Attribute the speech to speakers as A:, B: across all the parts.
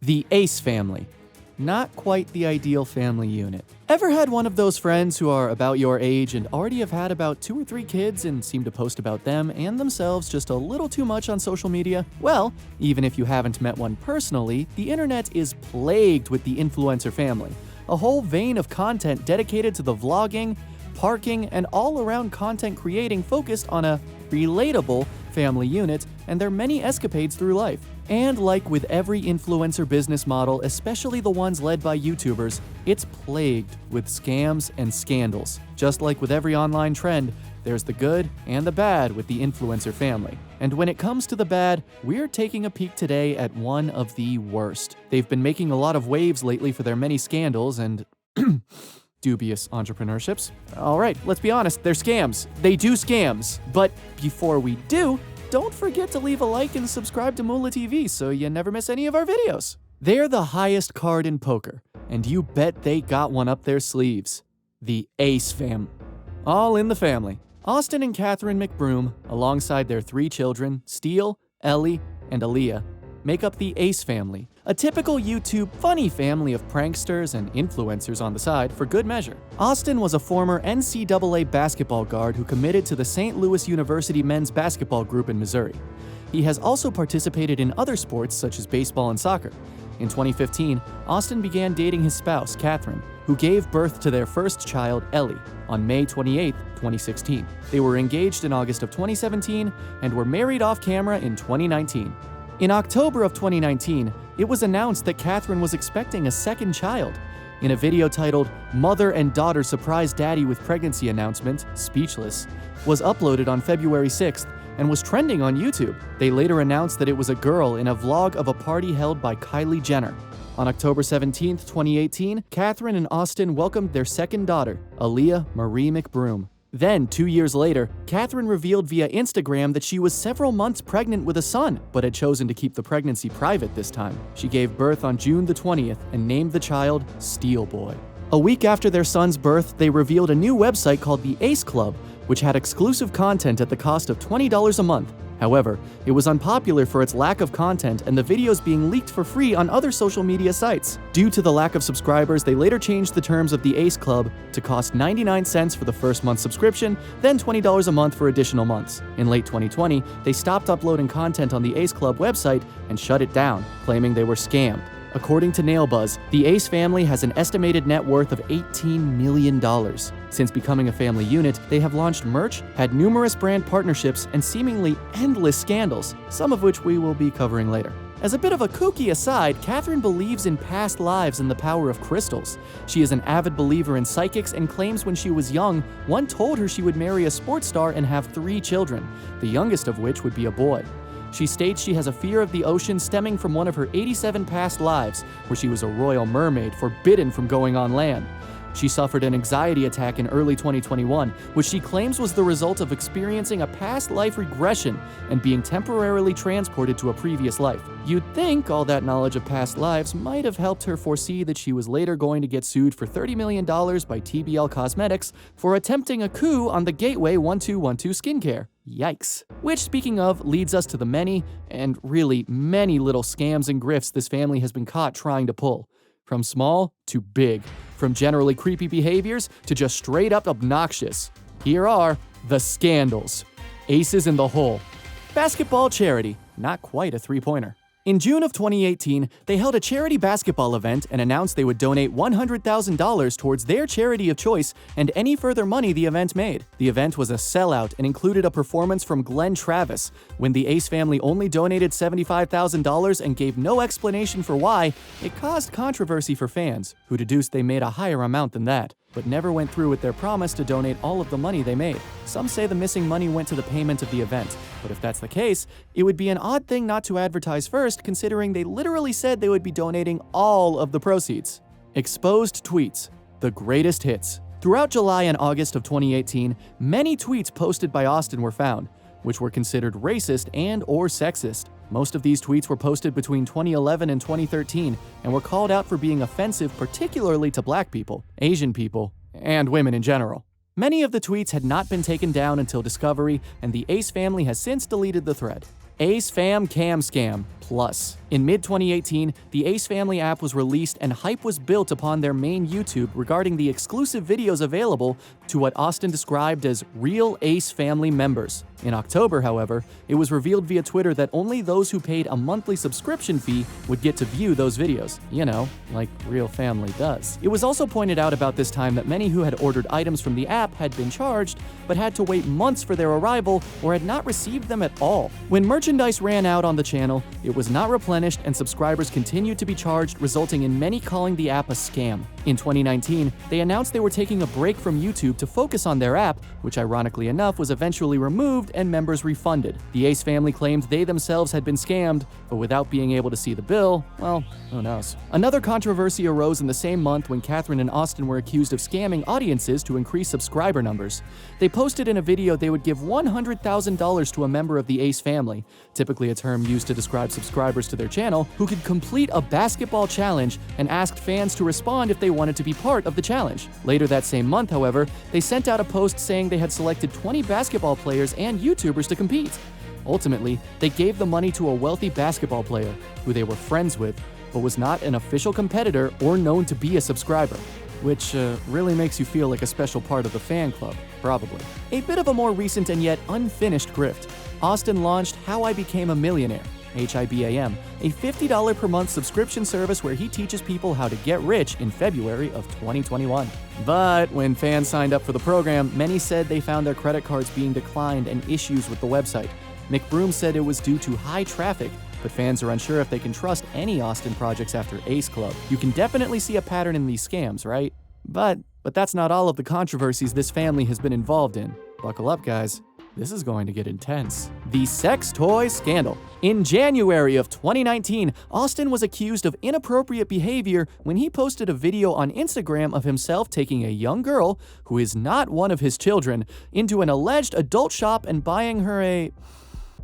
A: The Ace family. Not quite the ideal family unit. Ever had one of those friends who are about your age and already have had about 2 or 3 kids and seem to post about them and themselves just a little too much on social media? Well, even if you haven't met one personally, the internet is plagued with the influencer family. A whole vein of content dedicated to the vlogging, parking, and all-around content creating focused on a relatable family unit and their many escapades through life. And like with every influencer business model, especially the ones led by YouTubers, it's plagued with scams and scandals. Just like with every online trend, there's the good and the bad with the influencer family. And when it comes to the bad, we're taking a peek today at one of the worst. They've been making a lot of waves lately for their many scandals and dubious entrepreneurships. All right, let's be honest, they're scams. They do scams. But before we do, don't forget to leave a like and subscribe to Moolah TV so you never miss any of our videos. They're the highest card in poker, and you bet they got one up their sleeves. The Ace fam. All in the family. Austin and Catherine McBroom, alongside their 3 children, Steele, Ellie, and Aaliyah, make up the Ace family, a typical YouTube funny family of pranksters and influencers on the side for good measure. Austin was a former NCAA basketball guard who committed to the St. Louis University men's basketball group in Missouri. He has also participated in other sports such as baseball and soccer. In 2015, Austin began dating his spouse, Catherine, who gave birth to their first child, Ellie, on May 28, 2016. They were engaged in August of 2017 and were married off camera in 2019. In October of 2019, it was announced that Catherine was expecting a second child. In a video titled "Mother and Daughter Surprise Daddy with Pregnancy Announcement, Speechless," was uploaded on February 6th and was trending on YouTube. They later announced that it was a girl in a vlog of a party held by Kylie Jenner. On October 17, 2018, Catherine and Austin welcomed their second daughter, Aaliyah Marie McBroom. Then, 2 years later, Catherine revealed via Instagram that she was several months pregnant with a son, but had chosen to keep the pregnancy private this time. She gave birth on June the 20th and named the child Steel Boy. A week after their son's birth, they revealed a new website called the Ace Club, which had exclusive content at the cost of $20 a month. However, it was unpopular for its lack of content and the videos being leaked for free on other social media sites. Due to the lack of subscribers, they later changed the terms of the Ace Club to cost 99 cents for the first month subscription, then $20 a month for additional months. In late 2020, they stopped uploading content on the Ace Club website and shut it down, claiming they were scammed. According to NailBuzz, the Ace family has an estimated net worth of $18 million. Since becoming a family unit, they have launched merch, had numerous brand partnerships, and seemingly endless scandals, some of which we will be covering later. As a bit of a kooky aside, Catherine believes in past lives and the power of crystals. She is an avid believer in psychics and claims when she was young, one told her she would marry a sports star and have 3 children, the youngest of which would be a boy. She states she has a fear of the ocean stemming from one of her 87 past lives, where she was a royal mermaid forbidden from going on land. She suffered an anxiety attack in early 2021, which she claims was the result of experiencing a past life regression and being temporarily transported to a previous life. You'd think all that knowledge of past lives might have helped her foresee that she was later going to get sued for $30 million by TBL Cosmetics for attempting a coup on the Gateway 1212 skincare. Yikes. Which, speaking of, leads us to the many, and really many little scams and grifts this family has been caught trying to pull. From small to big. From generally creepy behaviors to just straight up obnoxious. Here are the scandals. Aces in the hole. Basketball charity. Not quite a three-pointer. In June of 2018, they held a charity basketball event and announced they would donate $100,000 towards their charity of choice and any further money the event made. The event was a sellout and included a performance from Glenn Travis. When the Ace family only donated $75,000 and gave no explanation for why, it caused controversy for fans, who deduced they made a higher amount than that, but never went through with their promise to donate all of the money they made. Some say the missing money went to the payment of the event, but if that's the case, it would be an odd thing not to advertise first, considering they literally said they would be donating all of the proceeds. Exposed tweets. The greatest hits. Throughout July and August of 2018, many tweets posted by Austin were found, which were considered racist and/or sexist. Most of these tweets were posted between 2011 and 2013 and were called out for being offensive particularly to Black people, Asian people, and women in general. Many of the tweets had not been taken down until discovery, and the Ace family has since deleted the thread. Ace fam cam scam. In mid-2018, the Ace Family app was released and hype was built upon their main YouTube regarding the exclusive videos available to what Austin described as real Ace Family members. In October, however, it was revealed via Twitter that only those who paid a monthly subscription fee would get to view those videos. You know, like real family does. It was also pointed out about this time that many who had ordered items from the app had been charged, but had to wait months for their arrival or had not received them at all. When merchandise ran out on the channel, it was not replenished and subscribers continued to be charged, resulting in many calling the app a scam. In 2019, they announced they were taking a break from YouTube to focus on their app, which ironically enough was eventually removed and members refunded. The Ace Family claimed they themselves had been scammed, but without being able to see the bill, well, who knows. Another controversy arose in the same month when Catherine and Austin were accused of scamming audiences to increase subscriber numbers. They posted in a video they would give $100,000 to a member of the Ace Family, typically a term used to describe subscribers to their channel, who could complete a basketball challenge and asked fans to respond if they wanted to be part of the challenge. Later that same month, however, they sent out a post saying they had selected 20 basketball players and YouTubers to compete. Ultimately, they gave the money to a wealthy basketball player who they were friends with, but was not an official competitor or known to be a subscriber. Which really makes you feel like a special part of the fan club, probably. A bit of a more recent and yet unfinished grift. Austin launched How I Became a Millionaire, HIBAM, a $50 per month subscription service where he teaches people how to get rich in February of 2021. But when fans signed up for the program, many said they found their credit cards being declined and issues with the website. McBroom said it was due to high traffic, but fans are unsure if they can trust any Austin projects after Ace Club. You can definitely see a pattern in these scams, right? But that's not all of the controversies this family has been involved in. Buckle up, guys. This is going to get intense. The sex toy scandal. In January of 2019, Austin was accused of inappropriate behavior when he posted a video on Instagram of himself taking a young girl, who is not one of his children, into an alleged adult shop and buying her a,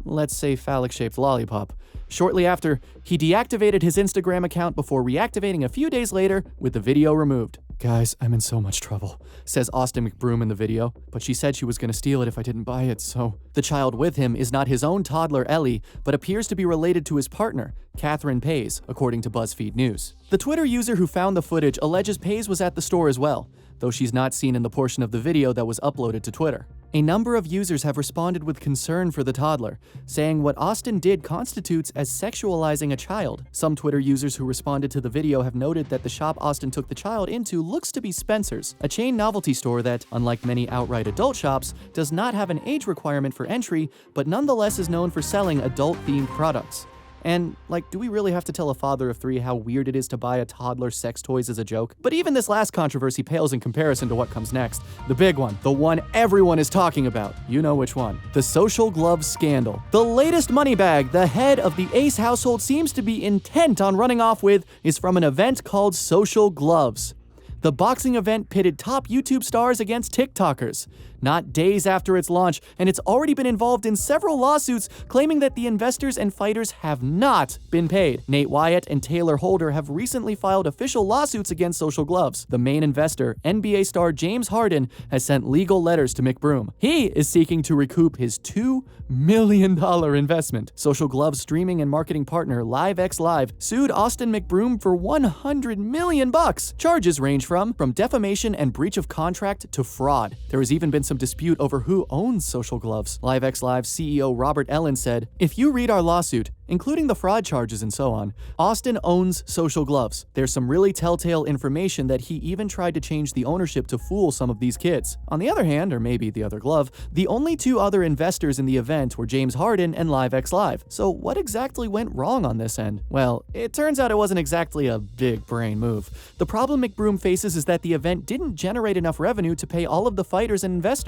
A: let's say, phallic-shaped lollipop. Shortly after, he deactivated his Instagram account before reactivating a few days later with the video removed. "Guys, I'm in so much trouble," says Austin McBroom in the video, "but she said she was going to steal it if I didn't buy it, so..." The child with him is not his own toddler Ellie, but appears to be related to his partner, Catherine Pays, according to BuzzFeed News. The Twitter user who found the footage alleges Pays was at the store as well, though she's not seen in the portion of the video that was uploaded to Twitter. A number of users have responded with concern for the toddler, saying what Austin did constitutes as sexualizing a child. Some Twitter users who responded to the video have noted that the shop Austin took the child into looks to be Spencer's, a chain novelty store that, unlike many outright adult shops, does not have an age requirement for entry, but nonetheless is known for selling adult-themed products. And, do we really have to tell a father of 3 how weird it is to buy a toddler sex toys as a joke? But even this last controversy pales in comparison to what comes next. The big one. The one everyone is talking about. You know which one. The Social Gloves scandal. The latest money bag the head of the Ace household seems to be intent on running off with is from an event called Social Gloves. The boxing event pitted top YouTube stars against TikTokers. Not days after its launch, and it's already been involved in several lawsuits claiming that the investors and fighters have not been paid. Nate Wyatt and Taylor Holder have recently filed official lawsuits against Social Gloves. The main investor, NBA star James Harden, has sent legal letters to McBroom. He is seeking to recoup his $2 million investment. Social Gloves streaming and marketing partner LiveX Live sued Austin McBroom for $100 million. Charges range from defamation and breach of contract to fraud. There has even been some dispute over who owns Social Gloves. LiveX Live CEO Robert Ellen said, "If you read our lawsuit, including the fraud charges and so on, Austin owns Social Gloves. There's some really telltale information that he even tried to change the ownership to fool some of these kids." On the other hand, or maybe the other glove, the only 2 other investors in the event were James Harden and LiveX Live. So what exactly went wrong on this end? Well, it turns out it wasn't exactly a big brain move. The problem McBroom faces is that the event didn't generate enough revenue to pay all of the fighters and investors.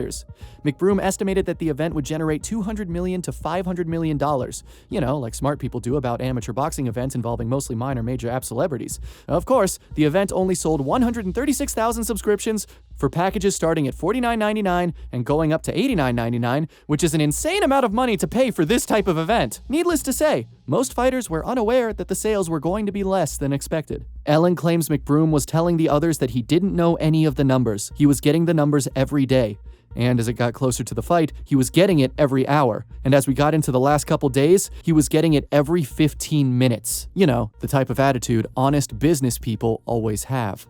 A: McBroom estimated that the event would generate $200 million to $500 million. You know, like smart people do about amateur boxing events involving mostly minor major app celebrities. Of course, the event only sold 136,000 subscriptions for packages starting at $49.99 and going up to $89.99, which is an insane amount of money to pay for this type of event. Needless to say, most fighters were unaware that the sales were going to be less than expected. Ellen claims McBroom was telling the others that he didn't know any of the numbers. He was getting the numbers every day. And as it got closer to the fight, he was getting it every hour. And as we got into the last couple days, he was getting it every 15 minutes. You know, the type of attitude honest business people always have.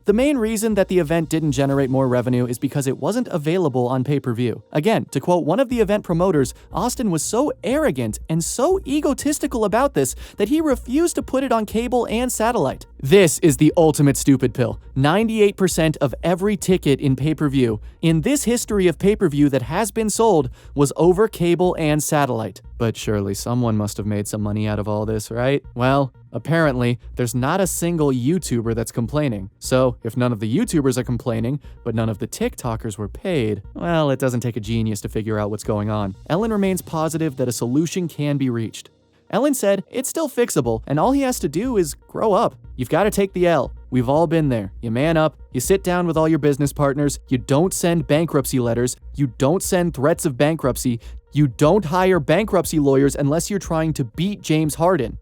A: The main reason that the event didn't generate more revenue is because it wasn't available on pay-per-view. Again, to quote one of the event promoters, Austin was so arrogant and so egotistical about this that he refused to put it on cable and satellite. This is the ultimate stupid pill. 98% of every ticket in pay-per-view, in this history of pay-per-view that has been sold, was over cable and satellite. But surely someone must have made some money out of all this, right? Well, apparently, there's not a single YouTuber that's complaining. So, if none of the YouTubers are complaining, but none of the TikTokers were paid, well, it doesn't take a genius to figure out what's going on. Ellen remains positive that a solution can be reached. Ellen said it's still fixable, and all he has to do is grow up. You've got to take the L. We've all been there. You man up, you sit down with all your business partners, you don't send bankruptcy letters, you don't send threats of bankruptcy, you don't hire bankruptcy lawyers unless you're trying to beat James Harden.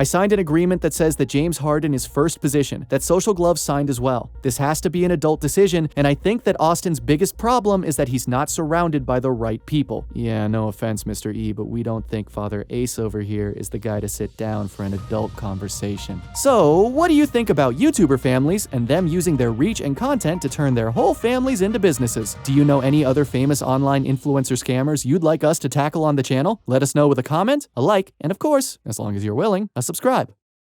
A: I signed an agreement that says that James Harden is first position, that Social Gloves signed as well. This has to be an adult decision, and I think that Austin's biggest problem is that he's not surrounded by the right people. Yeah, no offense, Mr. E, but we don't think Father Ace over here is the guy to sit down for an adult conversation. So, what do you think about YouTuber families and them using their reach and content to turn their whole families into businesses? Do you know any other famous online influencer scammers you'd like us to tackle on the channel? Let us know with a comment, a like, and of course, as long as you're willing, a subscribe.